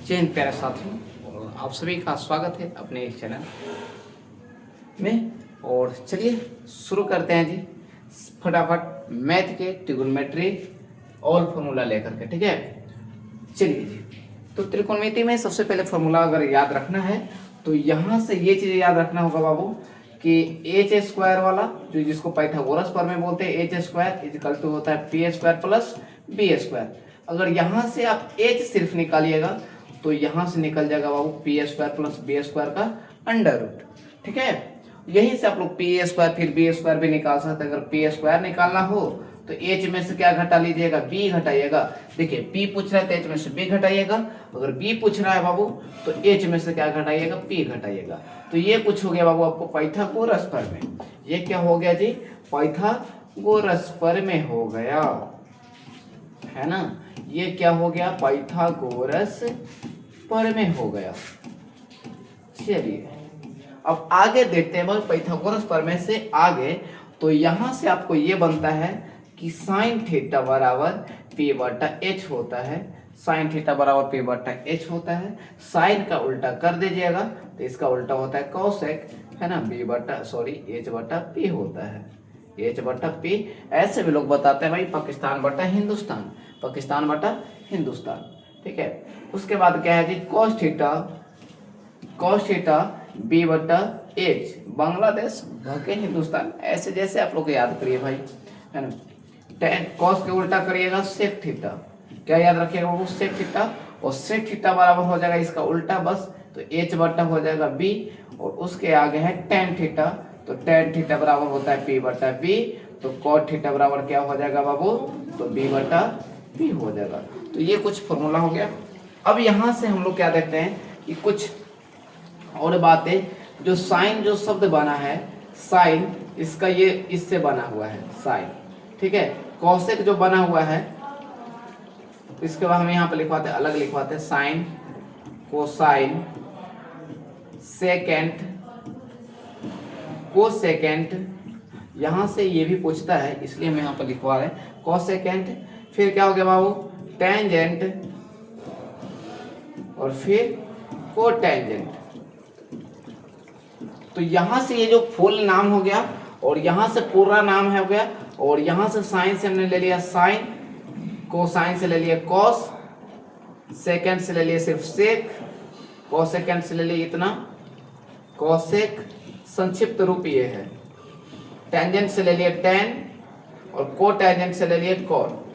जय हिंद प्यारे साथियों, और आप सभी का स्वागत है अपने इस चैनल में। और चलिए शुरू करते हैं जी फटाफट मैथ के ट्रिगोनोमेट्री और फॉर्मूला लेकर के। ठीक है, चलिए जी। तो त्रिकोणमिति में सबसे पहले फॉर्मूला अगर याद रखना है तो यहाँ से ये चीज़ याद रखना होगा बाबू कि एच स्क्वायर वाला जो जिसको पाइथागोरस प्रमेय बोलते हैं, एच स्क्वायर इक्वल टू होता है P square plus B square. अगर यहाँ से आप एच सिर्फ निकालिएगा तो यहाँ से निकल जाएगा बाबू P square plus B square का अंडर रूट। ठीक है, यहीं से आप लोग पी स्क्वायर फिर बी स्क्वायर भी निकाल सकते हैं। अगर पी स्क्वायर निकालना हो तो एच में से क्या घटा लीजिएगा, बी घटाइएगा। देखिए पी पूछ रहा है तो एच में से बी घटाइएगा, अगर बी पूछ रहा है बाबू तो एच में से क्या घटाइएगा, पी घटाइएगा। तो ये कुछ हो गया बाबू आपको पाइथागोरस प्रमेय। ये क्या हो गया जी, पाइथागोरस प्रमेय हो गया, है ना। ये क्या हो गया, पाइथागोरस प्रमेय हो गया। चलिए अब आगे देखते हैं पाइथागोरस प्रमेय से आगे। तो यहां से आपको ये बनता है कि साइन थीटा बराबर पी बटा एच होता है। साइन थीटा बराबर पी बटा एच होता है। साइन का उल्टा कर दीजिएगा तो इसका उल्टा होता है कॉसेक, है ना। बी बटा एच बटा पी होता है, एच बटा पी। ऐसे भी लोग बताते हैं भाई पाकिस्तान बटा हिंदुस्तान, पाकिस्तान बटा हिंदुस्तान। ठीक है, उसके बाद क्या है जी, कॉस थीटा बी बटा एच, बांग्लादेश भागे हिंदुस्तान। ऐसे जैसे आप लोग याद करिए भाई, है ना। टेन कॉस के उल्टा करिएगा सेक थीटा, क्या याद रखिएगा वो सेक थीटा, और सेक थीटा बराबर हो जाएगा इसका उल्टा बस, तो एच बटा हो जाएगा बी, और उसके आगे है टेन थीटा, तो टेन थीटा बराबर होता है पी बटा बी, तो कॉट थीटा बराबर क्या हो जाएगा बाबू, तो बी बटा पी हो जाएगा। तो ये कुछ फॉर्मूला हो गया। अब यहाँ से हम लोग क्या देखते हैं कि कुछ और बातें, जो साइन जो शब्द बना है, साइन इसका ये इससे बना हुआ है साइन। ठीक है, कॉसेक जो बना हुआ है इसके बाद हम यहाँ पे लिखवाते हैं, अलग लिखवाते हैं, साइन कोसाइन सेकेंड कोसेकेंड। यहाँ से ये भी पूछता है इसलिए हम यहाँ पर लिखवा रहे हैं कोसेकेंड। फिर क्या हो गया बाबू, टेंजेंट, और फिर कोटेंजेंट। तो यहाँ से ये जो फुल नाम हो गया, और यहाँ से पूरा नाम है हो गया, और यहाँ से साइन से हमने ले लिया साइन, कोसाइन से ले लिया कॉस, सेकेंड से ले लिया सिर्फ सेक, कोसेकेंड से ले लिया इतना कोसेक, संक्षिप्त रूप ये है। टेंजेंट से ले लिया टेन, और कोटेंजेंट से ले लिया कॉट।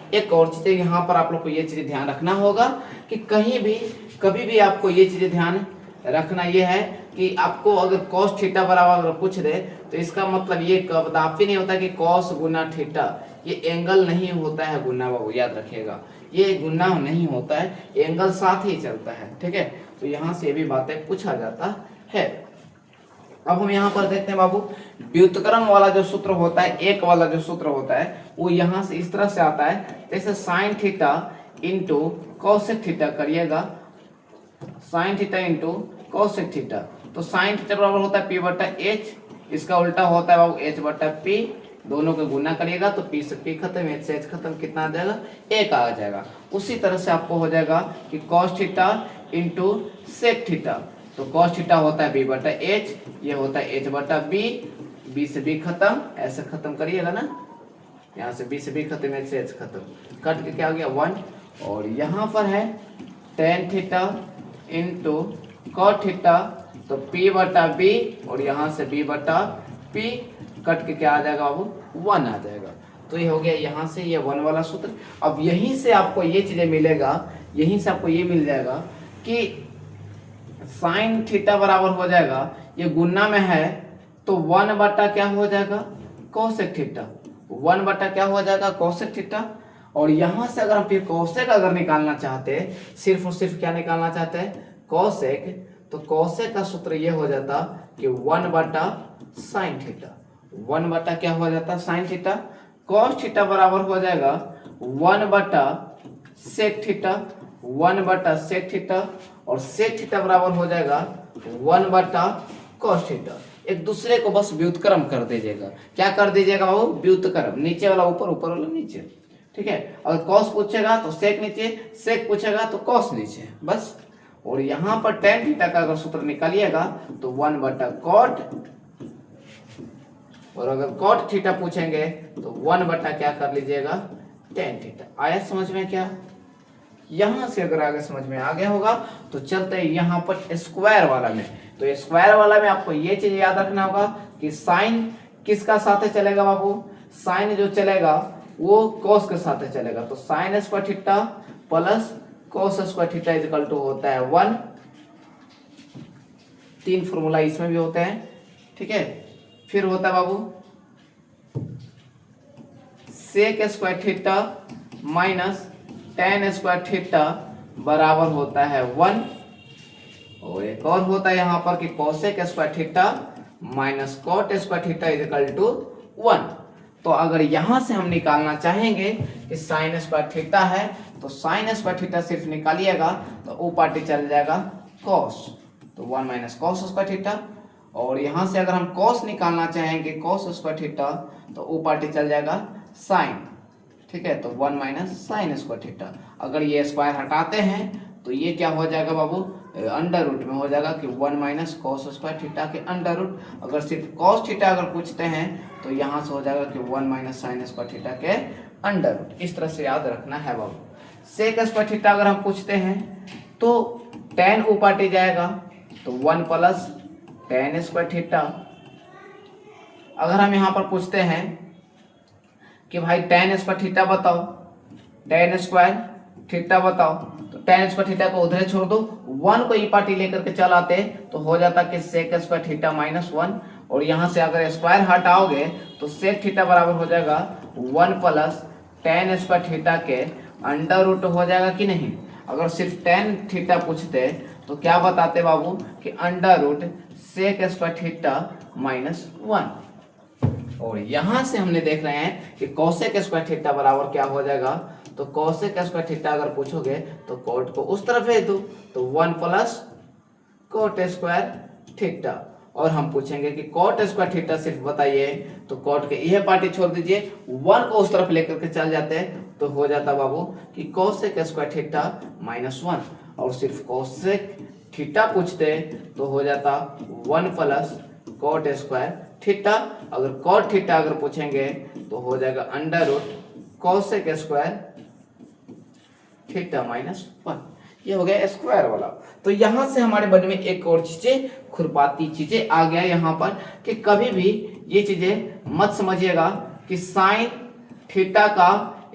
एक और चीज यहाँ पर आप लोग को ये चीज ध्यान रखना होगा कि कहीं भी कभी भी आपको ये चीज ध्यान रखना ये है कि आपको अगर कॉस थीटा बराबर अगर पूछ दे तो इसका मतलब ये कदापि नहीं होता कि कॉस गुना थीटा, ये एंगल नहीं होता है गुना बाबू, याद रखिएगा ये गुना नहीं होता है, एंगल साथ ही चलता है। ठीक है, तो यहाँ से भी बातें पूछा जाता है। अब हम यहाँ पर देखते हैं बाबू, व्युत्क्रम वाला जो सूत्र होता है, एक वाला जो सूत्र होता है वो यहाँ से इस तरह से आता है, जैसे sine theta into cosec theta करिएगा, sine theta into cosec theta. तो साइन थीटा बराबर होता है पी बटा एच, इसका उल्टा होता है बाबू एच बटा पी, दोनों को गुना करिएगा तो पी से पी खत्म, एच से एच खत्म, कितना आ जाएगा, एक आ जाएगा। उसी तरह से आपको हो जाएगा कि cos theta into sec theta, तो कॉस थीटा होता है बी बटा एच, ये होता है एच बटा बी, बी से बी खत्म, ऐसे खत्म करिएगा ना, यहाँ से बी से बी खत्म, एच से एच खत्म, कट के क्या हो गया 1। और यहाँ पर है tan theta into cot theta, तो पी बटा बी, और यहाँ से बी बटा पी, कट के क्या आ जाएगा बाबू 1 आ जाएगा। तो ये हो गया यहाँ से ये 1 वाला सूत्र। अब यहीं से आपको ये चीजें मिलेगा, यहीं से आपको ये मिल जाएगा कि साइन थीटा बराबर हो जाएगा, ये गुना में है तो 1 बटा क्या हो जाएगा, कोसेक थीटा, 1 बटा क्या हो जाएगा, कोसेक थीटा। और यहाँ से अगर हम फिर कोसेक अगर निकालना चाहते हैं, सिर्फ और सिर्फ क्या निकालना चाहते हैं, कोसेक, तो कोसेक का सूत्र ये हो जाता कि 1 बटा साइन थीटा, 1 बटा क्या हो जाता, साइन थीटा। कॉस थीटा बराबर हो जाएगा 1 बटा सेक थीटा, 1 बटा सेक थीटा, और सेक थीटा बराबर हो जाएगा 1 बटा कॉस थीटा। एक दूसरे को बस व्युत्क्रम कर दीजिएगा, क्या कर दीजिएगा बाबू, व्युत्क्रम, नीचे वाला ऊपर, ऊपर वाला नीचे। ठीक है। अगर कॉस पूछेगा तो सेक नीचे, सेक पूछेगा तो कॉस नीचे, बस। और यहाँ पर tan थीटा का अगर सूत्र निकालिएगा तो 1/cot, और अगर cot थीटा पूछेंगे तो 1/ क्या कर लीजिएगा tan थीटा। आया समझ में क्या? यहां से अगर आगे समझ में आ गया होगा तो चलते हैं यहाँ पर स्क्वायर वाला में। तो स्क्वायर वाला में आपको ये चीज याद रखना होगा कि साइन किसका साथ चलेगा बाबू? साइन जो चलेगा वो कॉस के साथ चलेगा। तो sine square theta plus cos square theta is equal to होता है 1। 3 फॉर्मूला इसमें भी होते हैं, ठीक है। फिर होता है बाबू sec square theta minus tan square theta बराबर होता है 1। और एक और होता है यहाँ पर कि cosec square theta minus cot square theta is equal to 1। तो अगर यहां से हम निकालना चाहेंगे कि साइन स्क्वायर थीटा है तो साइन स्क्वायर थीटा सिर्फ निकालिएगा तो ओ पार्टी चल जाएगा कॉस, तो 1 माइनस कॉस स्क्वायर थीटा। और यहां से अगर हम कॉस निकालना चाहेंगे कॉस स्क्वायर थीटा तो ओ पार्टी चल जाएगा साइन, ठीक है। तो 1 माइनस साइन स्क्वायर थीटा। अगर ये स्क्वायर हटाते हैं तो ये क्या हो जाएगा बाबू? अंडर रूट में हो जाएगा कि 1 माइनस कॉस स्क्वायर थीटा के अंडर रूट। अगर सिर्फ कॉस थीटा अगर पूछते हैं तो यहाँ से हो जाएगा कि 1 माइनस साइन स्क्वायर थीटा के अंडर रूट। इस तरह से याद रखना है बाबू। सेक स्क्वायर थीटा अगर हम पूछते हैं तो tan ऊपर जाएगा तो 1 प्लस tan स्क्वायर थीटा। अगर हम यहाँ पर पूछते हैं कि भाई tan स्क्वायर थीटा बताओ, tan स्क्वायर थीटा बताओ, तो tan स्क्वायर थीटा को उधर छोड़ दो, 1 को ई पार्टी लेकर के चल आते तो हो जाता कि सेक स्क्वायर थीटा माइनस 1। और यहाँ से अगर स्क्वायर हटाओगे तो सेक थीटा बराबर हो जाएगा 1 प्लस tan स्क्वायर थीटा के अंडर रूट हो जाएगा कि नहीं। अगर सिर्फ tan थीटा पूछते तो क्या बताते बाबू कि under root sec square theta minus 1। और यहां से हमने देख रहे हैं कि कोसेक स्क्वायर थीटा बराबर क्या हो जाएगा। तो कोसेक स्क्वायर थीटा अगर पूछोगे तो कोट को उस तरफ भेज दो, तो 1 प्लस कोट स्क्वायर थीटा। और हम पूछेंगे कि कोट स्क्वायर थीटा सिर्फ बताइए, तो कोट के यह पार्टी छोड़ दीजिए, 1 को उस तरफ लेकर के चल जाते हैं तो हो जाता बाबू कि कोसेक स्क्वायर थीटा माइनस 1। और सिर्फ कोसेक थीटा पूछते तो हो जाता 1 प्लस कोट स्क्वायर थीटा। अगर कोट थीटा अगर पूछेंगे तो हो जाएगा under root cosec square theta minus 1। ये हो गया स्क्वायर वाला। तो यहां से हमारे मन में एक और चीजें खुरपाती चीजें आ गया यहाँ पर कि कभी भी ये चीजें मत समझिएगा कि साइन थीटा का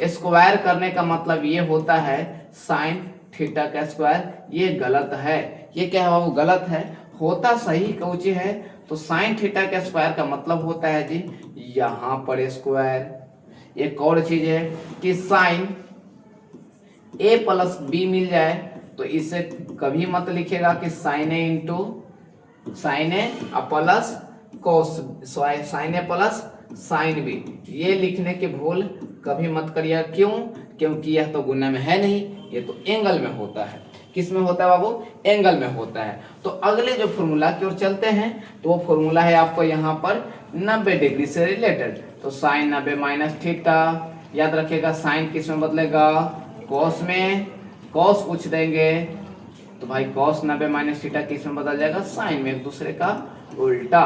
स्क्वायर करने का मतलब ये होता है साइन थीटा का स्क्वायर। ये गलत है। ये क्या है बाबू? गलत है। होता सही कौची है तो साइन थीटा का स्क्वायर का मतलब होता है जी यहाँ पर स्क्वायर। एक और चीज है कि साइन a प्लस बी मिल जाए तो इसे कभी मत लिखेगा कि साइन ए इंटू साइन ए प्लस कोस साइन ए प्लस साइन बी। ये लिखने की भूल कभी मत करिएगा। क्यों? क्योंकि यह तो गुना में है नहीं, ये तो एंगल में होता है। किस में होता है बाबू? एंगल में होता है। तो अगले जो फॉर्मूला की ओर चलते हैं तो वो फॉर्मूला है आपको यहाँ पर 90 डिग्री से रिलेटेड। तो साइन 90 माइनस थीटा, याद रखिएगा साइन किस में बदलेगा? कॉस में। कॉस पूछ देंगे तो भाई कॉस 90 माइनस थीटा किस में बदल जाएगा? साइन में, एक दूसरे का उल्टा,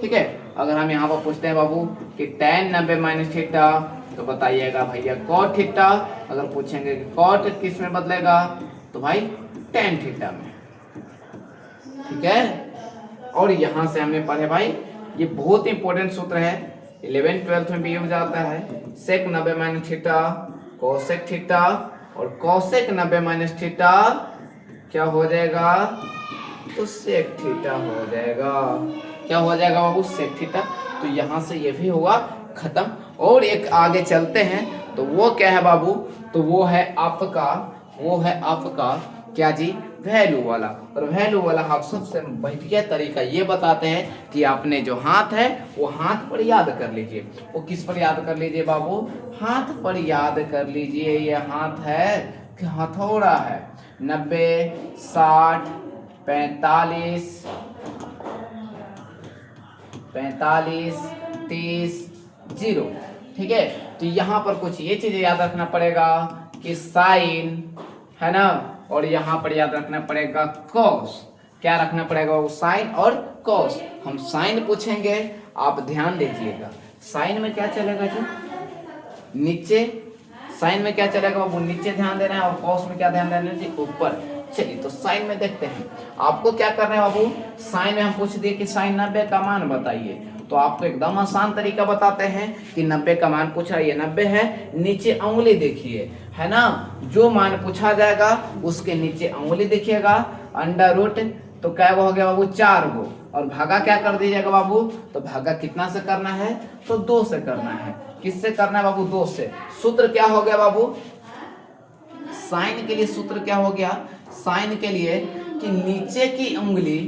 ठीक है। अगर हम यहाँ पर पूछते हैं बाबू कि tan 90 माइनस थीटा तो बताइएगा भैया कॉट थीटा। अगर पूछेंगे कि कॉट किस में बदलेगा तो भाई tan थीटा में, ठीक है। और यहां से हमने पढ़े भाई ये बहुत इंपॉर्टेंट सूत्र है, 11th 12th में भी यूज आता है। सेक 90 माइनस थीटा कोसेक थीटा, और कोसेक 90 माइनस थीटा क्या हो जाएगा? तो सेक थीटा हो जाएगा। क्या हो जाएगा बाबू? सेक थीटा। तो यहां से ये भी होगा खत्म। और एक आगे चलते हैं तो वो क्या है बाबू? तो वो है आपका क्या जी? वैल्यू वाला। और वैल्यू वाला आप सबसे बढ़िया तरीका ये बताते हैं कि आपने जो हाथ है वो हाथ पर याद कर लीजिए। वो किस पर याद कर लीजिए बाबू? हाथ पर याद कर लीजिए। ये हाथ है कि हथौड़ा है। 90 60 45 30 0, ठीक है। तो यहाँ पर कुछ ये चीजें याद रखना पड़ेगा कि साइन है ना, और यहाँ पर याद रखना पड़ेगा कॉस। क्या रखना पड़ेगा वो, साइन और कॉस। हम साइन पूछेंगे, आप ध्यान दीजिएगा साइन में क्या चलेगा जी, नीचे। साइन में क्या चलेगा वो नीचे ध्यान देना है, और कॉस में क्या ध्यान देना है जी, ऊपर। चलिए तो साइन में देखते हैं। आपको क्या करना है बाबू, साइन में हम पूछ दिए कि साइन 90 का मान बताइए, तो आपको एकदम आसान तरीका बताते हैं कि 90 का मान पूछा, ये 90 है, नीचे उंगली देखिए, है ना। जो मान पूछा जाएगा उसके नीचे उंगली देखिएगा, अंडर रूट तो क्या हो गया बाबू, 4 गो, और भागा क्या कर दीजिएगा बाबू, तो भागा कितना से करना है, तो 2 से करना है। किससे करना है बाबू, 2 से। सूत्र क्या हो गया बाबू, साइन के लिए सूत्र क्या हो गया, साइन के लिए कि नीचे की उंगली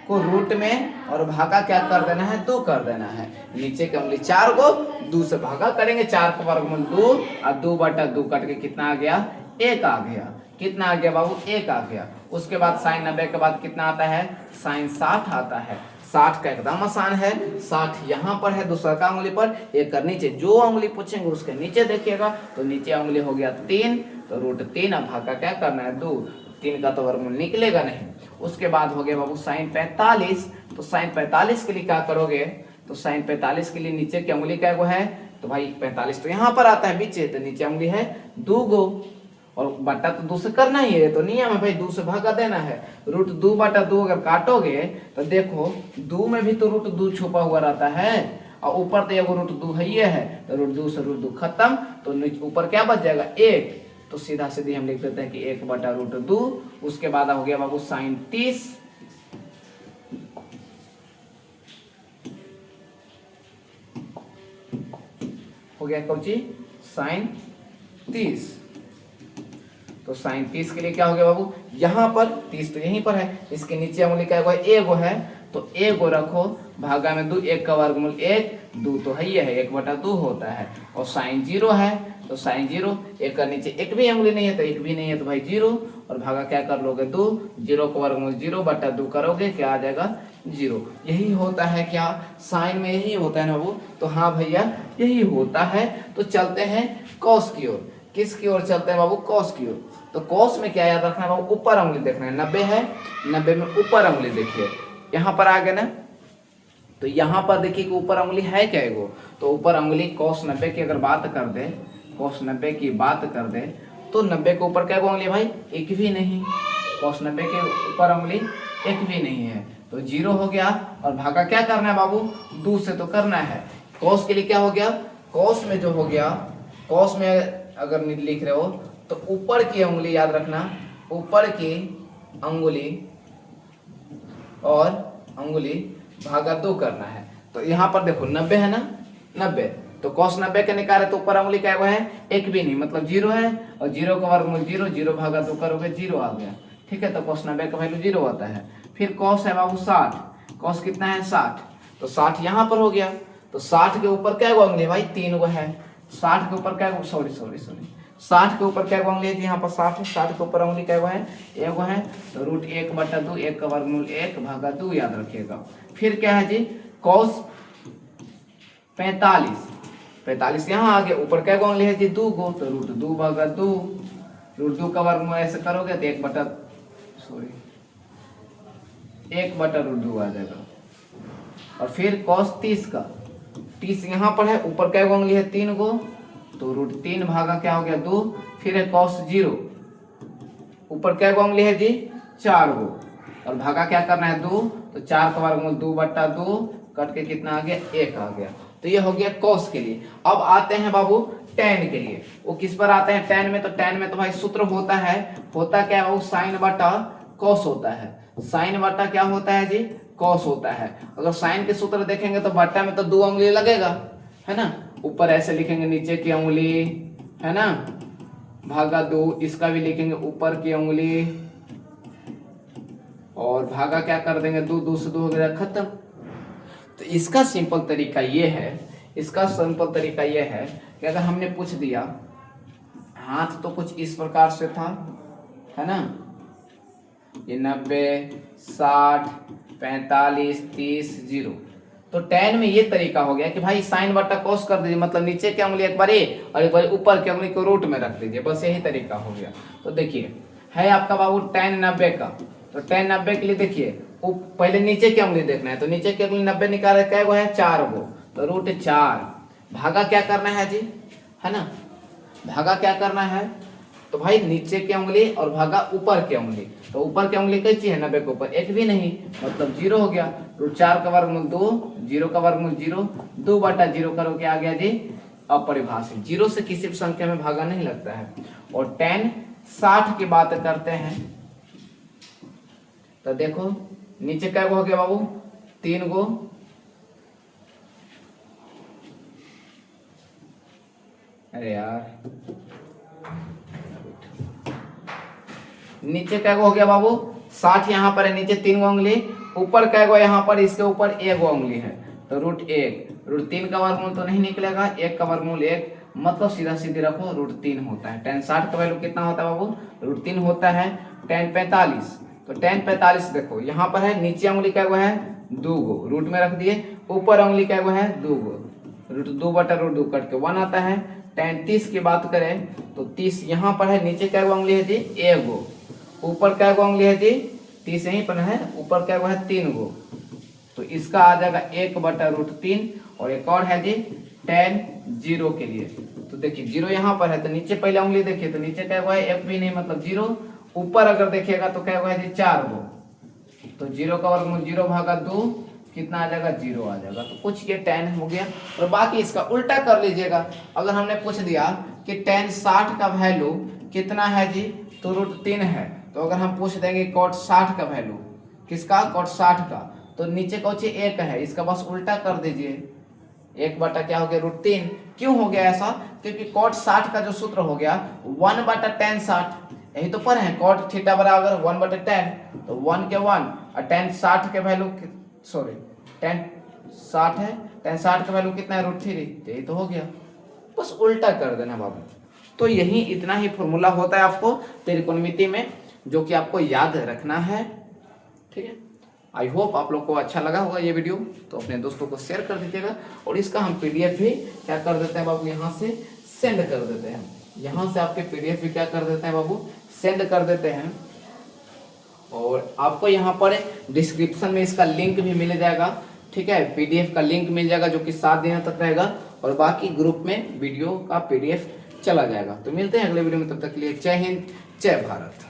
को रूट में और भागा क्या कर देना है, 2 कर देना है। नीचे की उंगली 4 गो, 2 से भागा करेंगे, 4 का वर्गमूल 2 और 2/2 कट के कितना आ गया, 1 आ गया। कितना आ गया बाबू, 1 आ गया। उसके बाद साइन 90 के बाद कितना आता है, साइन 60 आता है। 60 का एकदम आसान है, 60 यहाँ पर है दूसरा का उंगली पर, एक कर नीचे। जो उंगली पूछेंगे उसके नीचे देखिएगा, तो नीचे उंगली हो गया 3, तो रूट 3, अब भागा क्या करना है, 2। 3 का तो वर्गमूल निकलेगा नहीं। उसके बाद हो गया बाबू साइन 45, तो साइन 45 के लिए क्या करोगे, तो साइन 45 के लिए नीचे की उंगली क्या है, तो भाई 45 तो यहाँ पर आता है बीच, तो नीचे उंगली है 2 गो, और बट्टा तो 2 से करना ही है, तो नियम है भाई 2 से भागा देना है। रूट 2/2 अगर काटोगे तो देखो 2 में भी तो रूट 2 छुपा हुआ रहता है, और ऊपर तो एगो रूट 2 है, तो रूट 2 से रूट 2 खत्म, तो ऊपर क्या बच जाएगा, 1। तो सीधा सीधी हम लिख देते हैं कि 1/√2। उसके बाद हो गया बाबू साइन 30, हो गया कौची, साइन 30। तो साइन 30 के लिए क्या हो गया बाबू, यहाँ पर 30 तो यहीं पर है, इसके नीचे उंगली क्या है, एगो है, तो एगो रखो, भागा में 2, 1 का वर्गमूल 1, 2 तो है, 1/2 होता है। और साइन 0 है, तो साइन 0, 1 का नीचे एक भी उंगली नहीं है, तो 1 भी नहीं है, तो भाई 0, और भागा क्या कर लोगे, 2, 0 का वर्गमूल 0/2 करोगे, क्या आ जाएगा, 0। यही होता है क्या, साइन में यही होता है ना बाबू, तो हाँ भैया यही होता है। तो चलते हैं कॉस की ओर। किसकी ओर चलते हैं बाबू, कॉस की ओर। तो कॉस में क्या याद रखना है बाबू, ऊपर उंगली देखना है। 90 है, 90 में ऊपर उंगली देखिए, यहाँ पर आ गए ना, तो यहाँ पर देखिए कि ऊपर उंगली है क्या एगो, तो ऊपर उंगली cos 90 की अगर बात कर दे, cos 90 की बात कर दे, तो 90 के ऊपर क्या उंगली है भाई, एक भी नहीं। cos 90 के ऊपर उंगली एक भी नहीं है, तो 0 हो गया। और भागा क्या करना है बाबू, 2 से तो करना है। cos के लिए क्या हो गया, cos में जो हो गया, cos में अगर लिख रहे हो तो ऊपर की उंगली याद रखना, ऊपर की उंगली और उंगली भागा 2 करना है। तो यहाँ पर देखो 90 है ना, 90, तो cos 90 के निकाले तो ऊपर उंगली क्या है, एक भी नहीं, मतलब 0 है, और 0 का वर्गमूल 0, 0 भागा 2 करोगे 0 आ गया, ठीक है। तो cos 90 का वैल्यू 0 आता है। फिर cos है बाबू 60, cos कितना है 60, तो 60 यहाँ पर हो गया, तो 60 के ऊपर क्या उंगली है भाई, 3 गो है। 60 के ऊपर क्या, सॉरी 60 के ऊपर क्या उंगली है, यहाँ पर 60 है, 60 के ऊपर उंगली क्या है, एगो है, तो रूट 1/2, 1 का वर्गमूल 1 भागा 2 याद रखिएगा। फिर क्या है जी, cos 45 यहाँ आ गया, ऊपर क्या उंगली है जी, 2 गो, तो रूट 2 भागा 2, रूट 2 का वर्गमूल ऐसे करोगे तो 1/√2 आ जाएगा। और फिर cos 30 का, 30 यहाँ पर है, ऊपर क्या उंगली है, 3 गो, तो रूट 3 भागा क्या हो गया 2। फिर है cos 0, ऊपर क्या उंगली है जी, 4 गो, और भागा क्या करना है 2, तो 4 का वर्गमूल 2/2 कट के कितना आ गया, 1 आ गया। तो ये हो गया cos के लिए। अब आते हैं बाबू tan के लिए। वो किस पर आते हैं, tan में, तो tan में तो भाई सूत्र होता है, होता क्या है बाबू, साइन बटा cos होता है। साइन बटा क्या होता है जी, cos होता है। अगर साइन के सूत्र देखेंगे तो बट्टा में तो 2 उंगली लगेगा, है ना, ऊपर ऐसे लिखेंगे नीचे की उंगली, है ना, भागा 2, इसका भी लिखेंगे ऊपर की उंगली, और भागा क्या कर देंगे 2, 2 से 2 हो गया, खत्म। तो इसका सिंपल तरीका ये है, कि अगर हमने पूछ दिया, हाथ तो कुछ इस प्रकार से था, है ना, ये 90, 60, 45, 30, 0, तो tan में ये तरीका हो गया कि भाई साइन बटा कॉस कर दीजिए, मतलब नीचे की उंगली एक बार ए और एक बार ऊपर की उंगली को रूट में रख दीजिए, बस यही तरीका हो गया। तो देखिए है आपका बाबू tan 90 का, तो tan 90 के लिए देखिए पहले नीचे की उंगली देखना है, तो नीचे की उंगली 90 निकाले क्या गो है 4 गो, तो √4 भागा क्या करना है जी, है ना, भागा क्या करना है, तो भाई नीचे की उंगली और भागा ऊपर की उंगली, तो ऊपर की उंगली कैसी है 90 के ऊपर एक भी नहीं, मतलब 0 हो गया। √4 का वर्गमूल 2, 0 का वर्गमूल 0, 2/0 करोगे आ गया जी अपरिभाषित, 0 से किसी भी संख्या में भागा नहीं लगता है। और tan 60 की बात करते हैं, तो देखो नीचे क्या हो गया बाबू 3 गो, अरे यार नीचे क्या हो गया बाबू 60 यहाँ पर है, नीचे 3 गो उंगली, ऊपर क्या गो यहाँ पर इसके ऊपर 1 गो उंगली है, तो √1, √3 का वर्गमूल तो नहीं निकलेगा, 1 का वर्गमूल 1, मतलब सीधा सीधे रखो √3 होता है। tan 60 का वैल्यू कितना होता है बाबू √3 होता है। tan 45, तो tan 45 देखो यहाँ पर है नीचे उंगली क्या गो है 2 गो, रूट में रख दिए, ऊपर उंगली क्या गो है 2 गो, √2/√2 कट के 1 आता है। tan 30 की बात करें तो 30 यहाँ पर है, नीचे क्या गो उंगली है जी 1 गो, ऊपर क्या गो उंगली है जी 30 यहीं पर है, ऊपर क्या गो है 3 गो, तो इसका आ जाएगा 1/√3। और एक और है जी tan 0 के लिए, तो देखिए 0 यहाँ पर है, तो नीचे पहले उंगली देखिए, तो नीचे क्या गो है एक भी नहीं, मतलब 0, ऊपर अगर देखिएगा तो क्या गो है जी 4 गो, तो 0 का वर्गमूल 0/2 कितना आ जाएगा 0 आ जाएगा। तो कुछ ये tan हो गया, और बाकी इसका उल्टा कर लीजिएगा। अगर हमने पूछ दिया कि tan 60 का वैल्यू कितना है जी, तो √3 है, तो अगर हम पूछ देंगे cot 60 का वैल्यू, किसका cot 60 का, तो नीचे कौची 1 है, इसका बस उल्टा कर दीजिए, 1 बटा क्या हो गया √3। क्यों हो गया ऐसा, क्योंकि cot 60 का जो सूत्र हो गया 1/tan 60, यही तो पढ़े हैं cot थीटा बराबर 1/tan, तो 1 के 1 और tan 60 के वैल्यू सॉरी tan 60 है, tan 60 का वैल्यू कितना है √3, तो यही तो हो गया, बस उल्टा कर देना बाबू। तो यही इतना ही फॉर्मूला होता है आपको त्रिकोणमिति में, जो कि आपको याद रखना है, ठीक है। आई होप आप लोग को अच्छा लगा होगा ये वीडियो, तो अपने दोस्तों को शेयर कर दीजिएगा। और इसका हम PDF भी क्या कर देते हैं बाबू, यहाँ से सेंड कर देते हैं, यहाँ से आपके PDF भी क्या कर देते हैं बाबू सेंड कर देते हैं। और आपको यहाँ पर डिस्क्रिप्शन में इसका लिंक भी मिल जाएगा, ठीक है, PDF का लिंक मिल जाएगा जो कि 7 दिनों तक रहेगा, और बाकी ग्रुप में वीडियो का PDF चला जाएगा। तो मिलते हैं अगले वीडियो में, तब तक के लिए जय हिंद जय भारत।